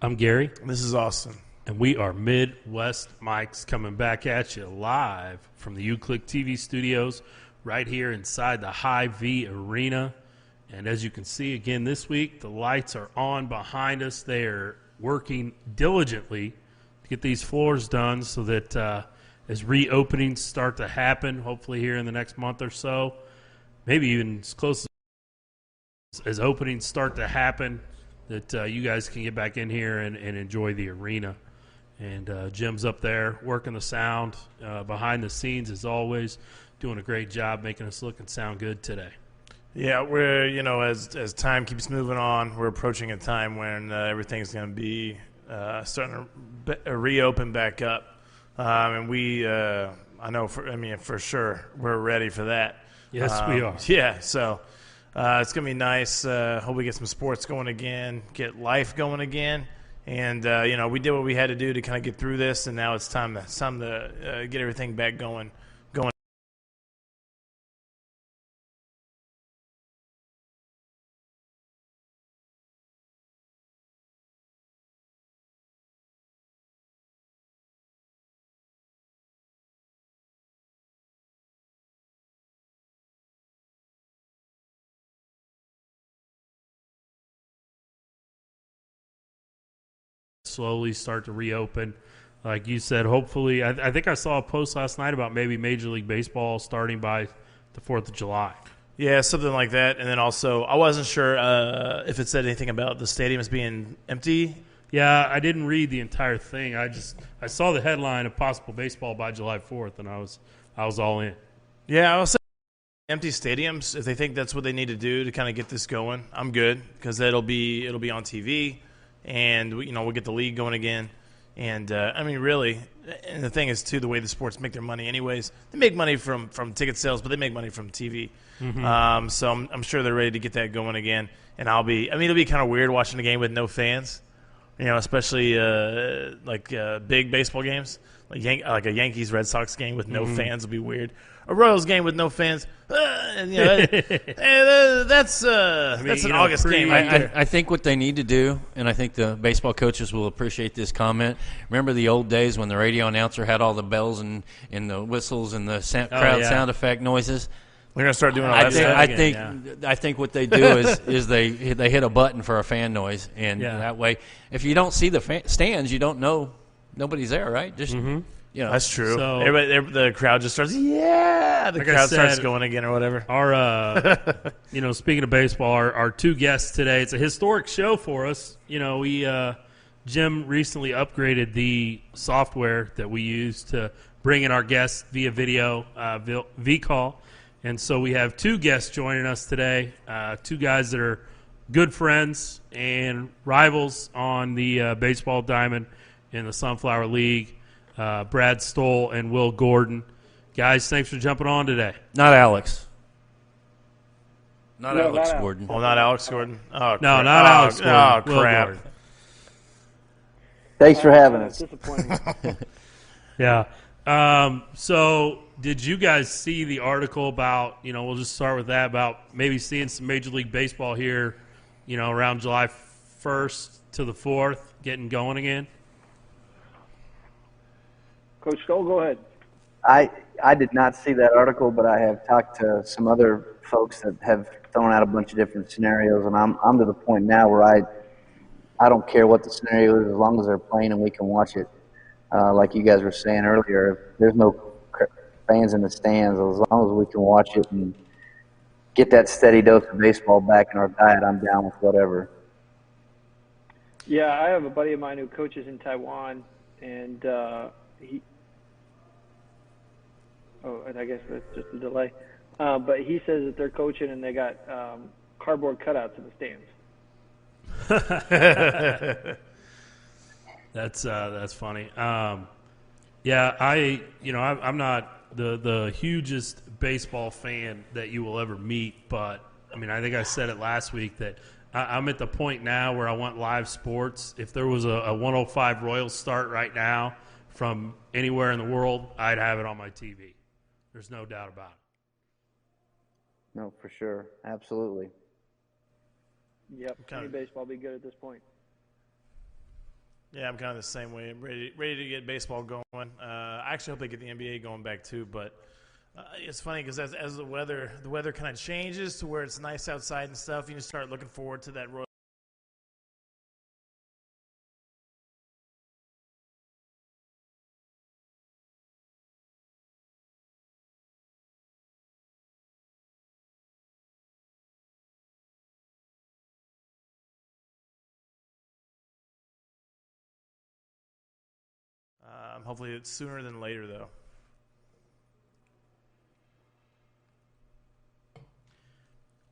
I'm Gary. This is Austin. And we are Midwest Mics coming back at you live from the UClick TV studios right here inside the Hy-Vee Arena. And as you can see again this week, the lights are on behind us. They are working diligently to get these floors done so that as reopenings start to happen, hopefully here in the next month or so, maybe even as close as openings start to happen, that you guys can get back in here and enjoy the arena. And Jim's up there working the sound behind the scenes as always, doing a great job making us look and sound good today. Yeah, we're, as time keeps moving on, we're approaching a time when everything's going to be starting to reopen back up. And we, for sure, we're ready for that. Yes, we are. Yeah, so it's going to be nice. Hope we get some sports going again, get life going again. And, we did what we had to do to kind of get through this, and now it's time to get everything back going. Slowly start to reopen. Like you said, hopefully, I think I saw a post last night about maybe Major League Baseball starting by the 4th of July. Yeah, something like that. And then also, I wasn't sure if it said anything about the stadiums being empty. Yeah, I didn't read the entire thing. I saw the headline of possible baseball by July 4th, and I was all in. Yeah, I was saying empty stadiums. If they think that's what they need to do to kind of get this going, I'm good because it'll be on TV. And, we'll get the league going again. And, really, and the thing is, too, the way the sports make their money anyways, they make money from ticket sales, but they make money from TV. Mm-hmm. So I'm sure they're ready to get that going again. And it'll be kind of weird watching a game with no fans, especially big baseball games. Like a Yankees-Red Sox game with no fans will be weird. A Royals game with no fans, that's an August game right there. I think what they need to do, and I think the baseball coaches will appreciate this comment. Remember the old days when the radio announcer had all the bells and the whistles and the crowd sound effect noises? We're gonna start doing all that stuff. I think what they do is they hit a button for a fan noise, and that way, if you don't see the stands, you don't know nobody's there, right? Just that's true. So, the crowd just starts. Yeah, the crowd starts going again or whatever. Our, speaking of baseball, our two guests today. It's a historic show for us. Jim recently upgraded the software that we use to bring in our guests via video, V-Call. And so we have two guests joining us today, two guys that are good friends and rivals on the baseball diamond in the Sunflower League, Brad Stoll and Will Gordon. Guys, thanks for jumping on today. Not Alex. Not Alex Gordon. Oh, not Alex Gordon? Oh, no, not Alex Gordon. Oh, Will crap. Gordon. Thanks for having us. Disappointing. Yeah. So did you guys see the article about, we'll just start with that, about maybe seeing some Major League Baseball here, around July 1st to the 4th, getting going again? Coach Stoll, go ahead. I did not see that article, but I have talked to some other folks that have thrown out a bunch of different scenarios, and I'm to the point now where I don't care what the scenario is as long as they're playing and we can watch it. Like you guys were saying earlier, there's no fans in the stands. As long as we can watch it and get that steady dose of baseball back in our diet, I'm down with whatever. Yeah, I have a buddy of mine who coaches in Taiwan, and I guess that's just a delay. But he says that they're coaching and they got cardboard cutouts in the stands. That's funny. I'm not the hugest baseball fan that you will ever meet, but I think I said it last week that I'm at the point now where I want live sports. If there was a 105 Royals start right now from anywhere in the world, I'd have it on my TV. There's no doubt about it. No, for sure. Absolutely. Yep. Any baseball will be good at this point. Yeah, I'm kind of the same way. I'm ready to get baseball going. I actually hope they get the NBA going back too. But it's funny because as the weather kind of changes to where it's nice outside and stuff, you just start looking forward to that Royal. Hopefully it's sooner than later, though.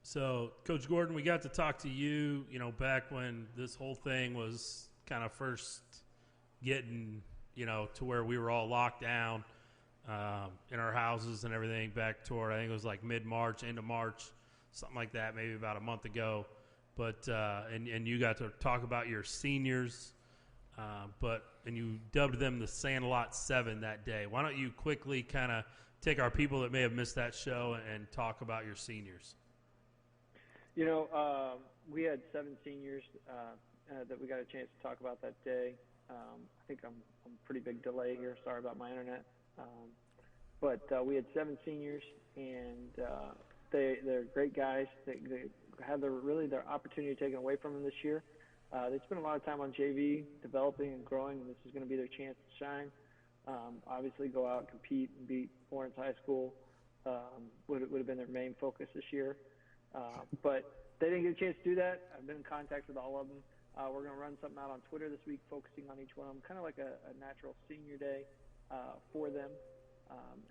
So, Coach Gordon, we got to talk to you, back when this whole thing was kind of first getting, to where we were all locked down in our houses and everything back toward, I think it was like mid-March, end of March, something like that, maybe about a month ago. But, and you got to talk about your seniors, and you dubbed them the Sandlot 7 that day. Why don't you quickly kind of take our people that may have missed that show and talk about your seniors? We had 7 seniors that we got a chance to talk about that day. I think I'm pretty big delay here. Sorry about my internet. But we had 7 seniors, and they're great guys. They had their opportunity taken away from them this year. They spent a lot of time on JV, developing and growing, and this is going to be their chance to shine. Obviously, go out and compete and beat Florence High School would have been their main focus this year. But they didn't get a chance to do that. I've been in contact with all of them. We're going to run something out on Twitter this week focusing on each one of them, kind of like a natural senior day for them.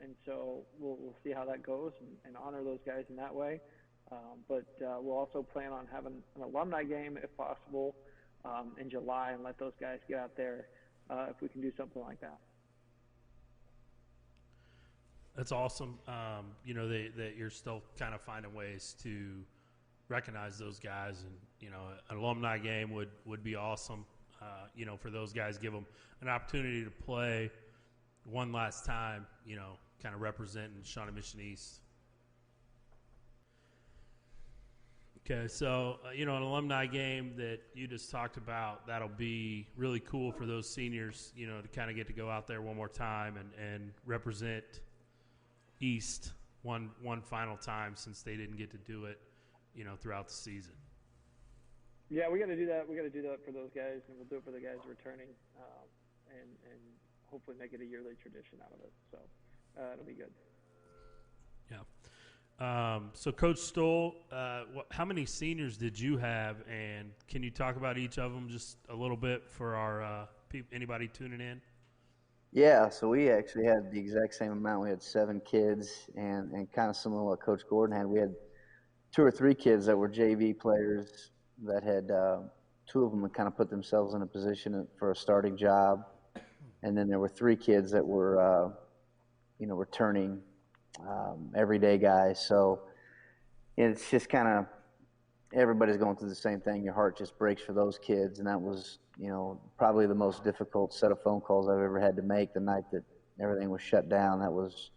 And so we'll see how that goes and honor those guys in that way. But we'll also plan on having an alumni game, if possible, in July, and let those guys get out there if we can do something like that. That's awesome. That you're still kind of finding ways to recognize those guys, and an alumni game would be awesome. For those guys, give them an opportunity to play one last time. Kind of representing Shawnee Mission East. Okay, so an alumni game that you just talked about, that'll be really cool for those seniors. To kind of get to go out there one more time and represent East one final time, since they didn't get to do it, throughout the season. Yeah, we got to do that. We got to do that for those guys, and we'll do it for the guys returning, and hopefully make it a yearly tradition out of it. So it'll be good. Yeah. So, Coach Stoll, how many seniors did you have, and can you talk about each of them just a little bit for our anybody tuning in? Yeah, so we actually had the exact same amount. We had 7 kids, and kind of similar to what Coach Gordon had. We had 2 or 3 kids that were JV players that had 2 of them had kind of put themselves in a position for a starting job, and then there were 3 kids that were, returning everyday guys. So it's just kind of everybody's going through the same thing. Your heart just breaks for those kids, and that was, probably the most difficult set of phone calls I've ever had to make the night that everything was shut down. That was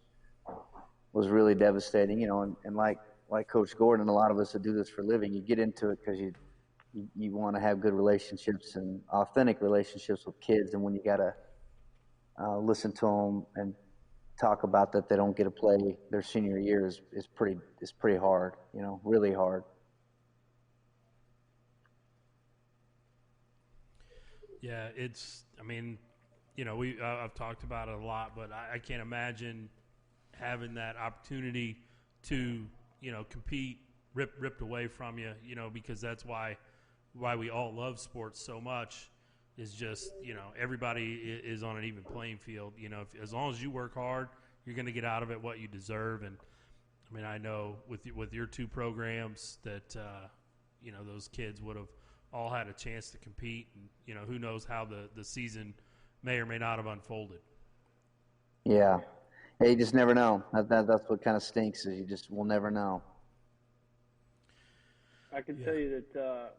really devastating, and like Coach Gordon, a lot of us that do this for a living, you get into it because you want to have good relationships and authentic relationships with kids, and when you got to listen to them and talk about that they don't get to play their senior year is pretty hard, really hard. Yeah, I've talked about it a lot, but I can't imagine having that opportunity to, compete ripped away from you, because that's why we all love sports so much, is just, everybody is on an even playing field. As long as you work hard, you're going to get out of it what you deserve. And I know with your 2 programs that, those kids would have all had a chance to compete, and who knows how the season may or may not have unfolded. Yeah, you just never know. That's what kind of stinks, is we'll never know. I can tell you that the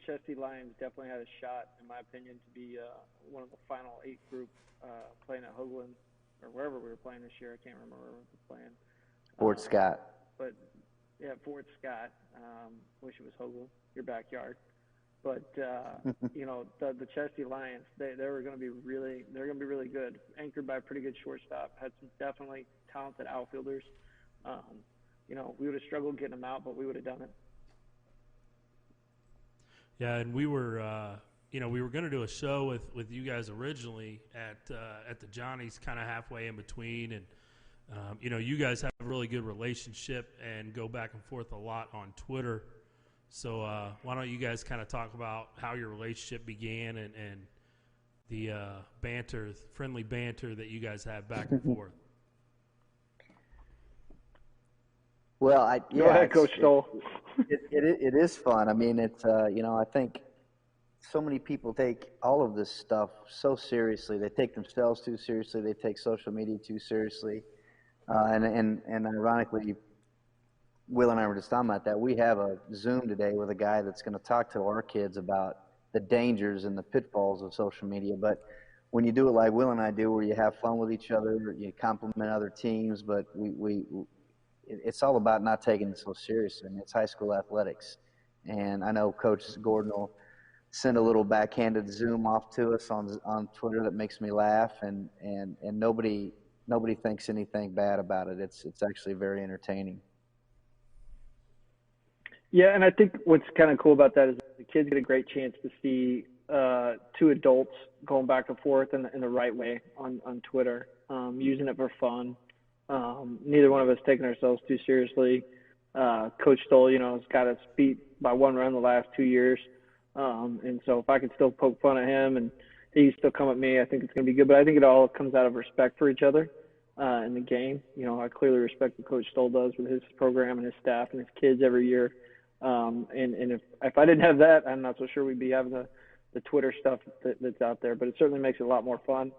Chesty Lions definitely had a shot, in my opinion, to be one of the final 8 group playing at Hoagland or wherever we were playing this year. I can't remember where we were playing. Fort Scott. But yeah, Fort Scott. Wish it was Hoagland, your backyard. but the Chesty Lions, they're going to be really good. Anchored by a pretty good shortstop, had some definitely talented outfielders. We would have struggled getting them out, but we would have done it. Yeah, and we were going to do a show with you guys originally at the Johnny's, kind of halfway in between, and you guys have a really good relationship and go back and forth a lot on Twitter. So why don't you guys kind of talk about how your relationship began and the friendly banter that you guys have back and forth? Well, Go ahead, Coach Stoll. It is fun. I mean, it's I think so many people take all of this stuff so seriously. They take themselves too seriously. They take social media too seriously. And ironically, Will and I were just talking about that. We have a Zoom today with a guy that's going to talk to our kids about the dangers and the pitfalls of social media. But when you do it like Will and I do, where you have fun with each other, you compliment other teams, but it's all about not taking it so seriously. I mean, it's high school athletics. And I know Coach Gordon will send a little backhanded Zoom off to us on Twitter that makes me laugh, and nobody thinks anything bad about it. It's actually very entertaining. Yeah, and I think what's kind of cool about that is the kids get a great chance to see two adults going back and forth in the right way on Twitter, using it for fun. Neither one of us taking ourselves too seriously. Coach Stoll, has got us beat by one run the last 2 years. And so if I can still poke fun at him and he can still come at me, I think it's going to be good. But I think it all comes out of respect for each other in the game. I clearly respect what Coach Stoll does with his program and his staff and his kids every year. And if I didn't have that, I'm not so sure we'd be having the Twitter stuff that's out there. But it certainly makes it a lot more fun.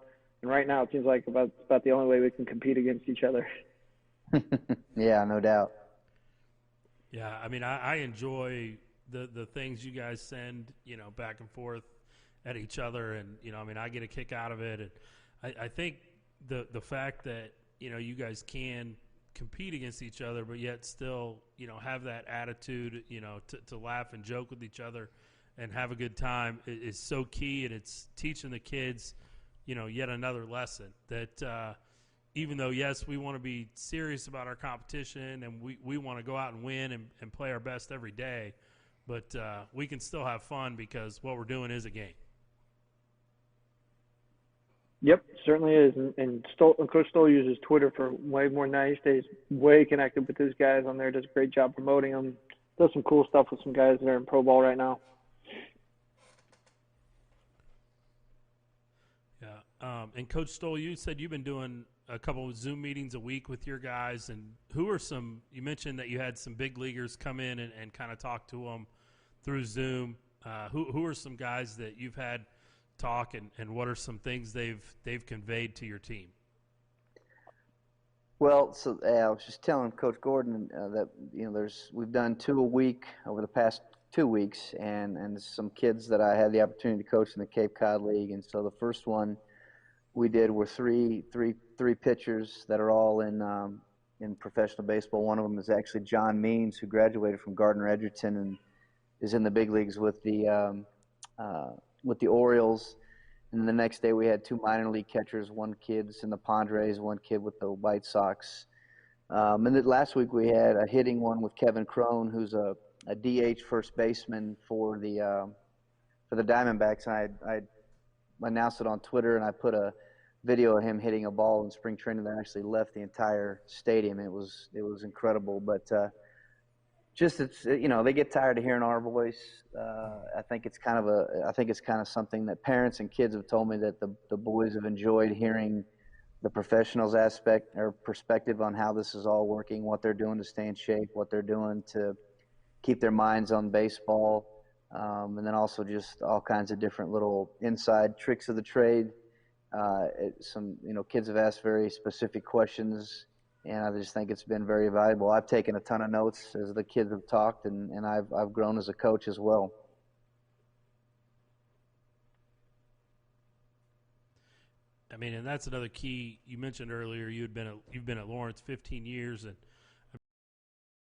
And right now it seems like about the only way we can compete against each other. Yeah, no doubt. Yeah, I mean, I enjoy the things you guys send, back and forth at each other. And, I get a kick out of it. And I think the fact that, you guys can compete against each other, but yet still, have that attitude, to laugh and joke with each other and have a good time is so key. And it's teaching the kids, yet another lesson that even though, yes, we want to be serious about our competition and we want to go out and win and play our best every day, but we can still have fun because what we're doing is a game. Yep, certainly is. And Coach Stoll uses Twitter for way more than he stays way connected with his guys on there, does a great job promoting them, does some cool stuff with some guys that are in pro ball right now. Yeah. And Coach Stoll, you said you've been doing a couple of Zoom meetings a week with your guys. And who are you mentioned that you had some big leaguers come in and kind of talk to them through Zoom. Who are some guys that you've had talk and what are some things they've conveyed to your team? Well, so I was just telling Coach Gordon that we've done 2 a week over the past 2 weeks, and some kids that I had the opportunity to coach in the Cape Cod League. And so the first one we did were three pitchers that are all in professional baseball. One of them is actually John Means, who graduated from Gardner Edgerton and is in the big leagues with the Orioles. And the next day we had 2 minor league catchers. One kid's in the Padres, one kid with the White Sox. And then last week we had a hitting one with Kevin Crone, who's a DH first baseman for the Diamondbacks. And I announced it on Twitter, and I put a video of him hitting a ball in spring training that actually left the entire stadium. It was incredible. But they get tired of hearing our voice. I think it's kind of something that parents and kids have told me that the boys have enjoyed hearing the professionals aspect or perspective on how this is all working, what they're doing to stay in shape, what they're doing to keep their minds on baseball, and then also just all kinds of different little inside tricks of the trade. Kids have asked very specific questions, and I just think it's been very valuable. I've taken a ton of notes as the kids have talked, and I've grown as a coach as well. I mean, and that's another key. You mentioned earlier you've been at Lawrence 15 years, and